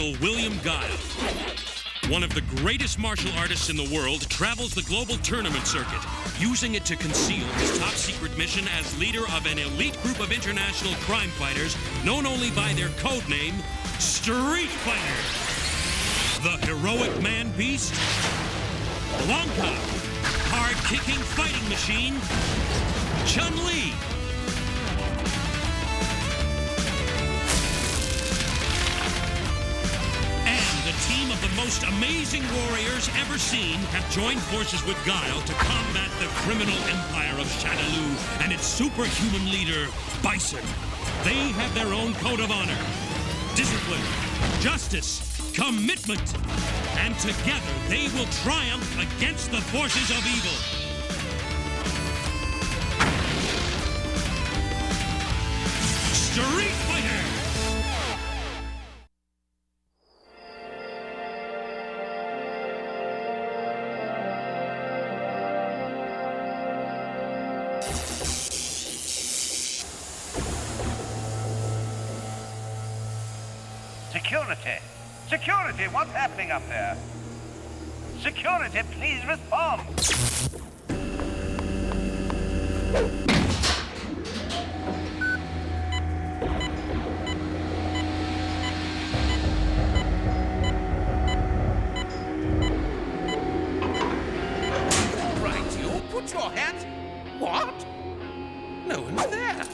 Colonel William Guile. One of the greatest martial artists in the world travels the global tournament circuit, using it to conceal his top-secret mission as leader of an elite group of international crime fighters known only by their code name, Street Fighter. The heroic man-beast, Blanca, hard-kicking fighting machine, Chun-Li. The team of the most amazing warriors ever seen have joined forces with Guile to combat the criminal empire of Shadaloo and its superhuman leader, Bison. They have their own code of honor, discipline, justice, commitment, and together they will triumph against the forces of evil. Street Fighter! Security! Security, what's happening up there? Security, please respond! Right, you put your hands... What? No one's there.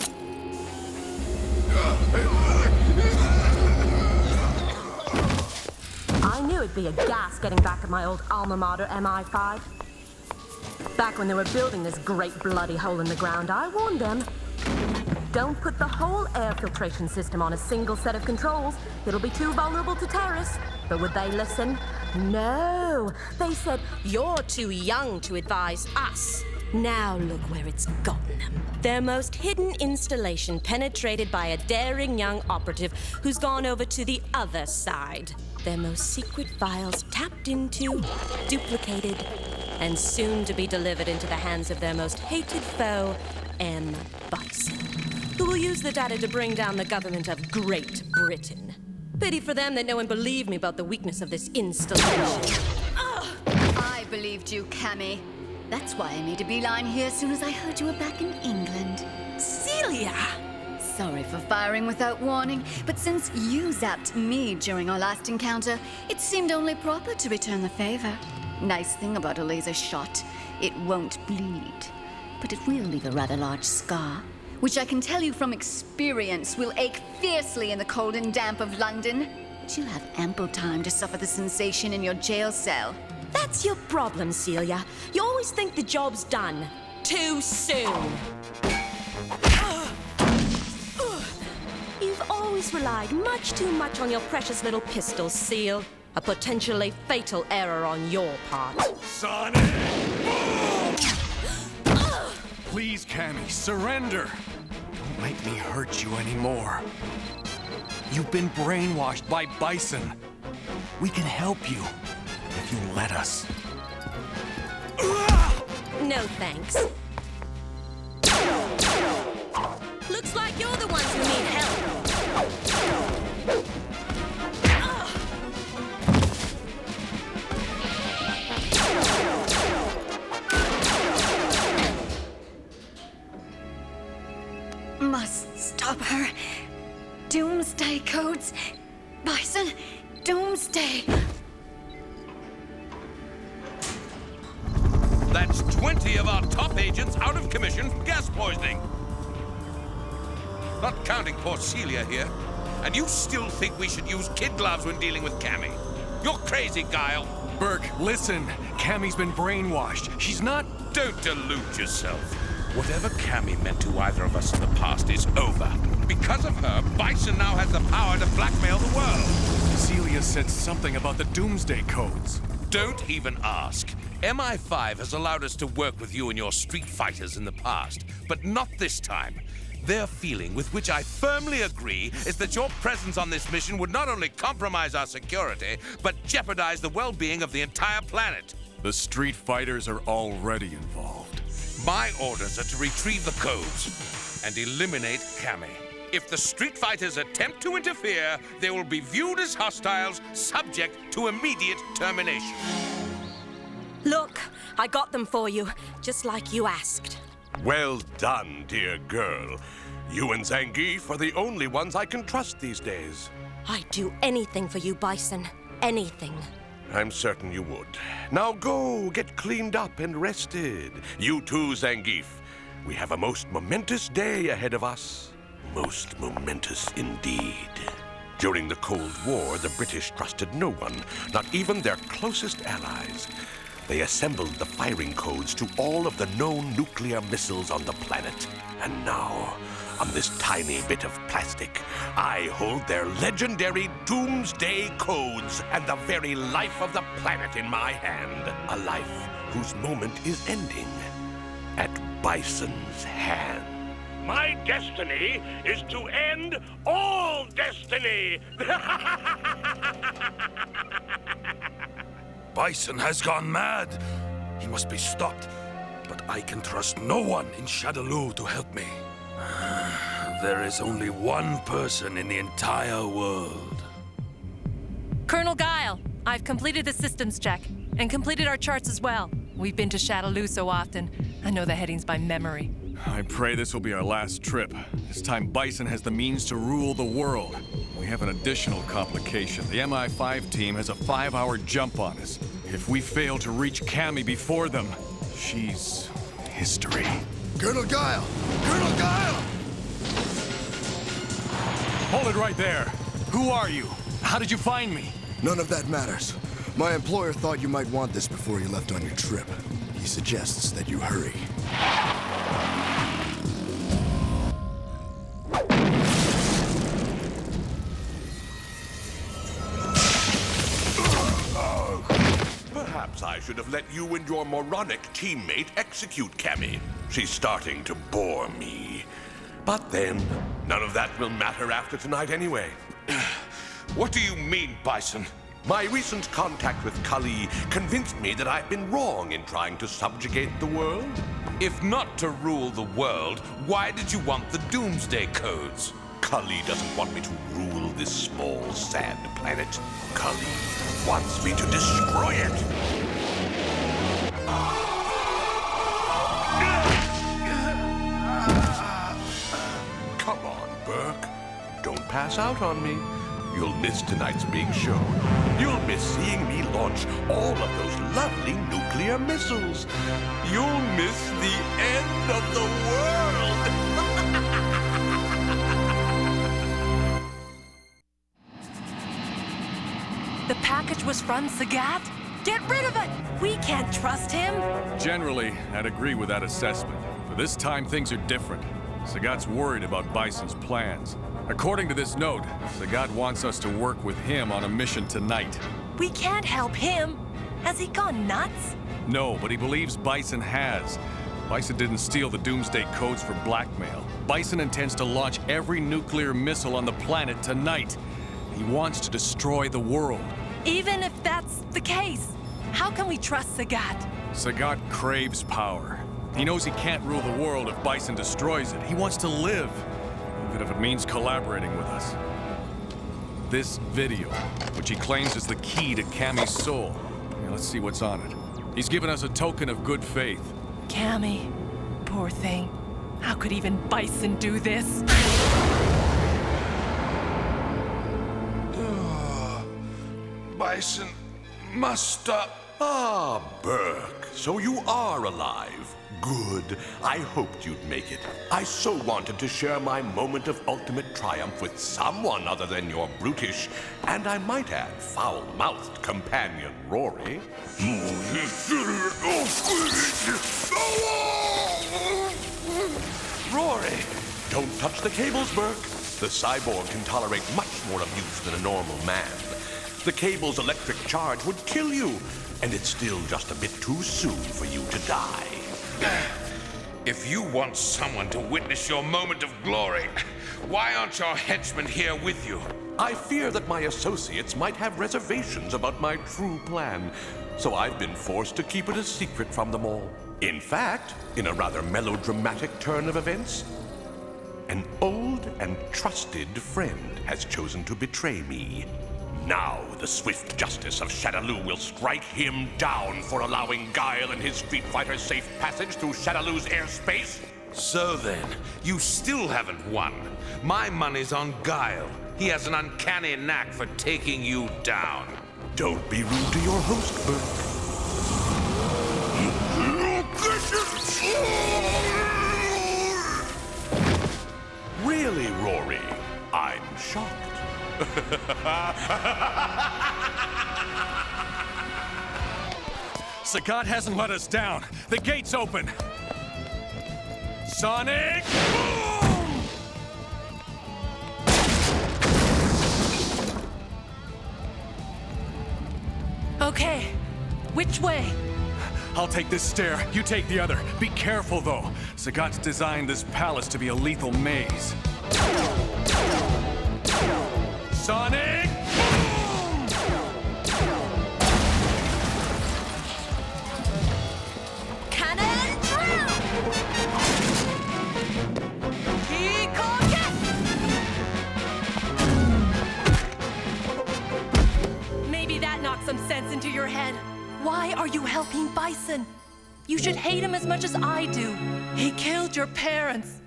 I knew it'd be a gas getting back at my old alma mater, MI5. Back when they were building this great bloody hole in the ground, I warned them. Don't put the whole air filtration system on a single set of controls. It'll be too vulnerable to terrorists. But would they listen? No. They said, you're too young to advise us. Now look where it's gotten them. Their most hidden installation penetrated by a daring young operative who's gone over to the other side. Their most secret files tapped into, duplicated, and soon to be delivered into the hands of their most hated foe, M. Bison, who will use the data to bring down the government of Great Britain. Pity for them that no one believed me about the weakness of this installation. I believed you, Cammy. That's why I made a beeline here as soon as I heard you were back in England. Celia! Sorry for firing without warning, but since you zapped me during our last encounter, it seemed only proper to return the favor. Nice thing about a laser shot, it won't bleed. But it will leave a rather large scar, which I can tell you from experience will ache fiercely in the cold and damp of London. But you'll have ample time to suffer the sensation in your jail cell. That's your problem, Celia. You always think the job's done. Too soon. You've always relied much too much on your precious little pistol, Seal. A potentially fatal error on your part. Sonic! Boom! Please, Cammy, surrender. Don't make me hurt you anymore. You've been brainwashed by Bison. We can help you if you let us. No thanks. Looks like you're the ones who need help. Must stop her. Doomsday codes. Bison, Doomsday. That's 20 of our top agents out of commission for gas poisoning. Not counting poor Celia here. And you still think we should use kid gloves when dealing with Cammy? You're crazy, Guile. Burke, listen. Cammy's been brainwashed. She's not... Don't delude yourself. Whatever Cammy meant to either of us in the past is over. Because of her, Bison now has the power to blackmail the world. Celia said something about the Doomsday codes. Don't even ask. MI5 has allowed us to work with you and your street fighters in the past, but not this time. Their feeling, with which I firmly agree, is that your presence on this mission would not only compromise our security, but jeopardize the well-being of the entire planet. The street fighters are already involved. My orders are to retrieve the codes and eliminate Cammy. If the Street Fighters attempt to interfere, they will be viewed as hostiles, subject to immediate termination. Look, I got them for you, just like you asked. Well done, dear girl. You and Zangief are the only ones I can trust these days. I'd do anything for you, Bison. Anything. I'm certain you would. Now go, get cleaned up and rested. You too, Zangief. We have a most momentous day ahead of us. Most momentous indeed. During the Cold War, the British trusted no one, not even their closest allies. They assembled the firing codes to all of the known nuclear missiles on the planet. And now, on this tiny bit of plastic, I hold their legendary Doomsday Codes and the very life of the planet in my hand. A life whose moment is ending at Bison's hand. My destiny is to end all destiny! Bison has gone mad. He must be stopped. But I can trust no one in Shadaloo to help me. There is only one person in the entire world. Colonel Guile, I've completed the systems check and completed our charts as well. We've been to Shadaloo so often, I know the headings by memory. I pray this will be our last trip. This time Bison has the means to rule the world. We have an additional complication. The MI5 team has a 5-hour jump on us. If we fail to reach Cammy before them, she's history. Colonel Guile! Colonel Guile! Hold it right there. Who are you? How did you find me? None of that matters. My employer thought you might want this before you left on your trip. He suggests that you hurry. Perhaps I should have let you and your moronic teammate execute Cammy. She's starting to bore me. But then, none of that will matter after tonight anyway. What do you mean, Bison? My recent contact with Kali convinced me that I've been wrong in trying to subjugate the world. If not to rule the world, why did you want the Doomsday Codes? Kali doesn't want me to rule this small sand planet. Kali wants me to destroy it. Come on, Burke. Don't pass out on me. You'll miss tonight's big show. You'll miss seeing me launch all of those lovely nuclear missiles. You'll miss the end of the world. The package was from Sagat? Get rid of it! We can't trust him! Generally, I'd agree with that assessment. But this time, things are different. Sagat's worried about Bison's plans. According to this note, Sagat wants us to work with him on a mission tonight. We can't help him! Has he gone nuts? No, but he believes Bison has. Bison didn't steal the Doomsday Codes for blackmail. Bison intends to launch every nuclear missile on the planet tonight. He wants to destroy the world. Even if that's the case, how can we trust Sagat? Sagat craves power. He knows he can't rule the world if Bison destroys it. He wants to live, even if it means collaborating with us. This video, which he claims is the key to Cammy's soul. Yeah, let's see what's on it. He's given us a token of good faith. Cammy, poor thing. How could even Bison do this? Bison must stop. Ah, Burke, so you are alive. Good. I hoped you'd make it. I so wanted to share my moment of ultimate triumph with someone other than your brutish, and I might add, foul-mouthed companion, Rory. Rory! Don't touch the cables, Burke. The cyborg can tolerate much more abuse than a normal man. The cable's electric charge would kill you, and it's still just a bit too soon for you to die. If you want someone to witness your moment of glory, why aren't your henchmen here with you? I fear that my associates might have reservations about my true plan, so I've been forced to keep it a secret from them all. In fact, in a rather melodramatic turn of events, An old and trusted friend has chosen to betray me. Now the swift justice of Shadaloo will strike him down for allowing Guile and his Street Fighter safe passage through Shadaloo's airspace. So then, you still haven't won. My money's on Guile. He has an uncanny knack for taking you down. Don't be rude to your host, Burke. Really, Rory? I'm shocked. Sagat hasn't let us down. The gate's open. Sonic boom! Okay, which way? I'll take this stair, you take the other. Be careful, though. Sagat's designed this palace to be a lethal maze. Sonic boom! Cannon drill! Maybe that knocked some sense into your head. Why are you helping Bison? You should hate him as much as I do. He killed your parents,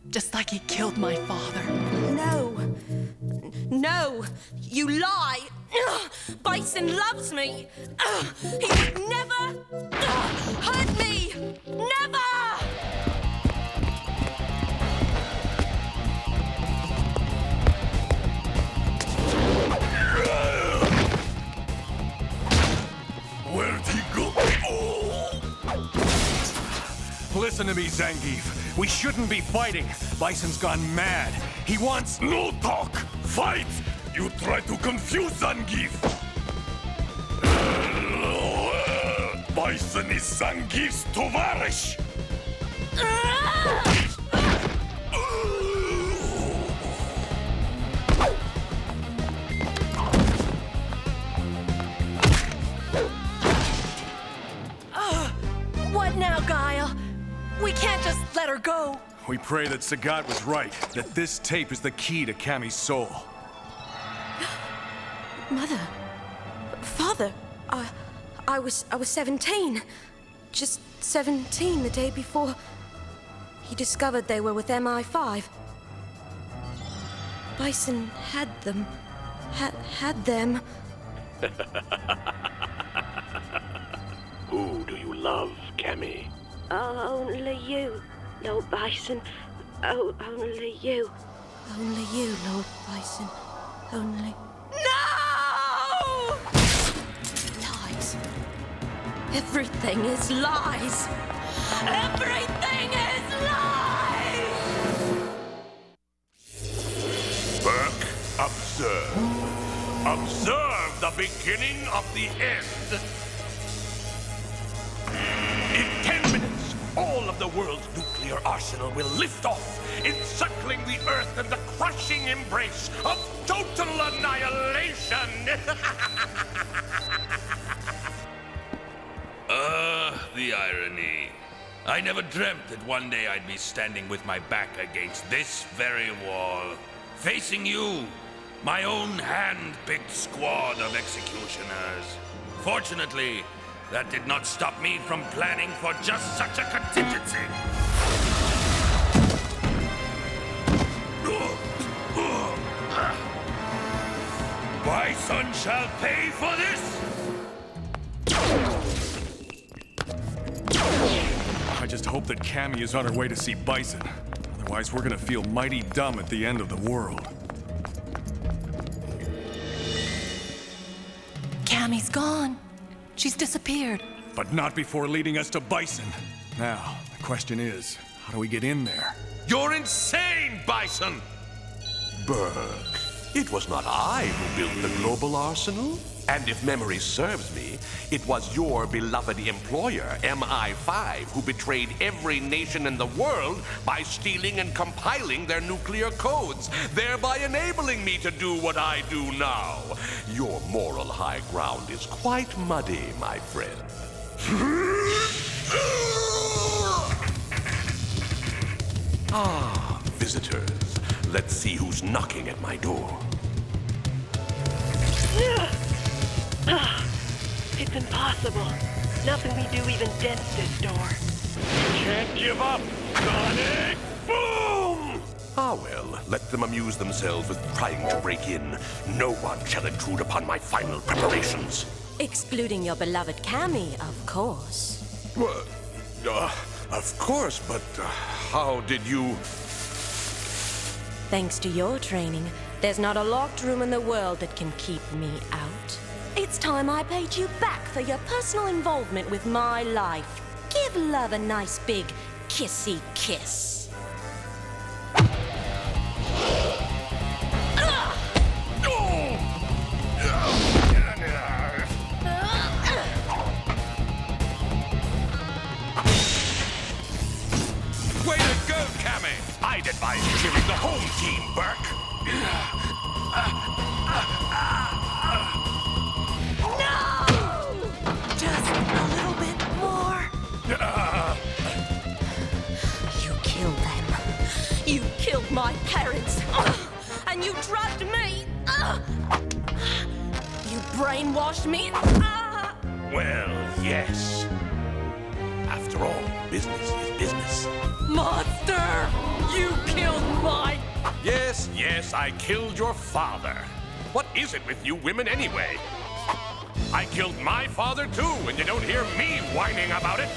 just like he killed my father. No. No, you lie. Bison loves me. He would never hurt me. Never! Where'd he go? Listen to me, Zangief. We shouldn't be fighting. Bison's gone mad. He wants... No talk! Fight! You try to confuse Zangief! Bison is Zangief's tovarish! What now, Guile? We can't just let her go. We pray that Sagat was right, that this tape is the key to Cammy's soul. Mother. Father. I was 17. Just 17 the day before he discovered they were with MI5. Bison had them. Had them. Who do you love, Cammy? Oh, only you, Lord Bison. Oh, only you. Only you, Lord Bison. Only... No! Lies. Everything is lies. Everything is lies! Burke, observe. Observe the beginning of the end. In 10 minutes, all of the world's nuclear arsenal will lift off, encircling the Earth in the crushing embrace of total annihilation! The irony. I never dreamt that one day I'd be standing with my back against this very wall, facing you, my own hand-picked squad of executioners. Fortunately, that did not stop me from planning for just such a contingency. Bison shall pay for this! I just hope that Cammy is on her way to see Bison. Otherwise, we're gonna feel mighty dumb at the end of the world. Cammy's gone. She's disappeared. But not before leading us to Bison. Now, the question is, how do we get in there? You're insane, Bison! Burke, it was not I who built the global arsenal. And if memory serves me, it was your beloved employer, MI5, who betrayed every nation in the world by stealing and compiling their nuclear codes, thereby enabling me to do what I do now. Your moral high ground is quite muddy, my friend. visitors. Let's see who's knocking at my door. It's impossible. Nothing we do even dents this door. Can't give up, Sonic! Boom! Ah well, let them amuse themselves with trying to break in. No one shall intrude upon my final preparations. Excluding your beloved Cammy, of course. Well, of course, but how did you... Thanks to your training, there's not a locked room in the world that can keep me out. It's time I paid you back for your personal involvement with my life. Give love a nice big kissy kiss. Way to go, Cammy! I'd advise cheering the home team, Burke. Just a little bit more. You killed them. You killed my parents. And you drugged me. You brainwashed me. Well, yes. After all, business is business. Monster! You killed my... Yes, yes, I killed your father. What is it with you women anyway? I killed my father too, and you don't hear me whining about it.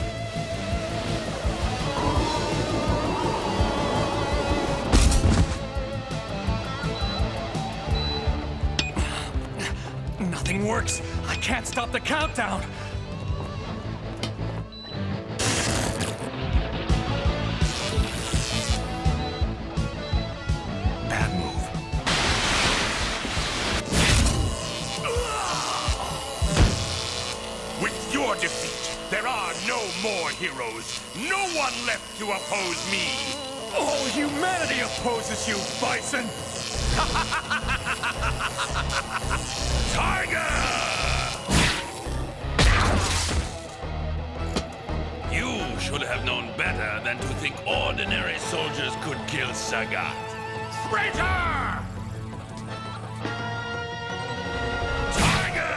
Nothing works. I can't stop the countdown. Bad move. With your defeat, there are no more heroes. No one left to oppose me. All humanity opposes you, Bison! Tiger! You should have known better than to think ordinary soldiers could kill Sagat. Traitor! Tiger!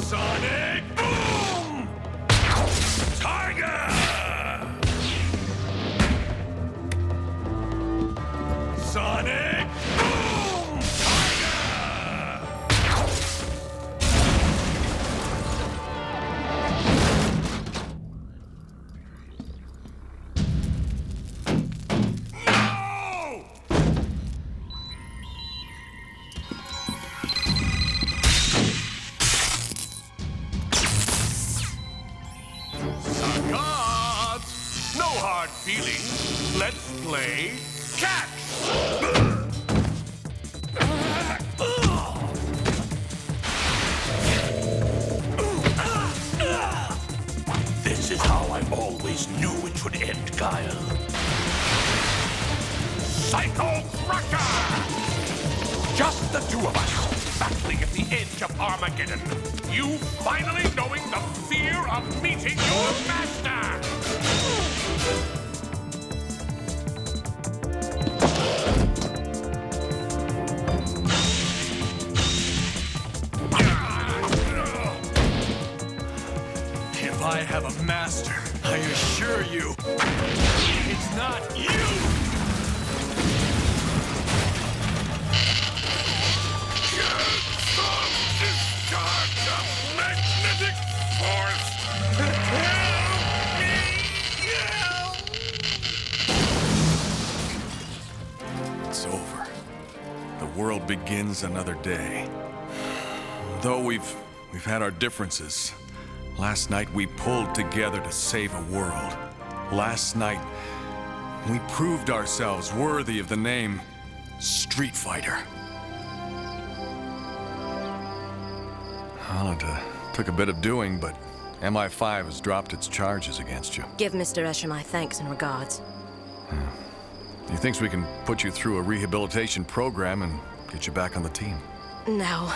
Sonic boom! Tiger! Sonic boom! Tiger! No! Sagat! No hard feelings. Let's play catch! This is how I always knew it would end, Guile. Psycho Cracker! Just the two of us, battling at the edge of Armageddon. You finally knowing the fear of meeting your master! If I have a master, I assure you, it's not you! Discharge of magnetic force! Help me! It's over. The world begins another day. Though we've had our differences, last night we pulled together to save a world. Last night, we proved ourselves worthy of the name Street Fighter. Well, it took a bit of doing, but MI5 has dropped its charges against you. Give Mr. Escher my thanks and regards. He thinks we can put you through a rehabilitation program and get you back on the team. No.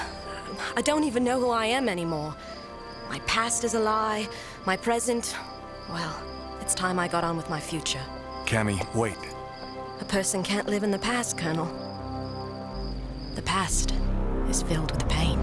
I don't even know who I am anymore. My past is a lie. My present... Well, it's time I got on with my future. Cammy, wait. A person can't live in the past, Colonel. The past is filled with pain.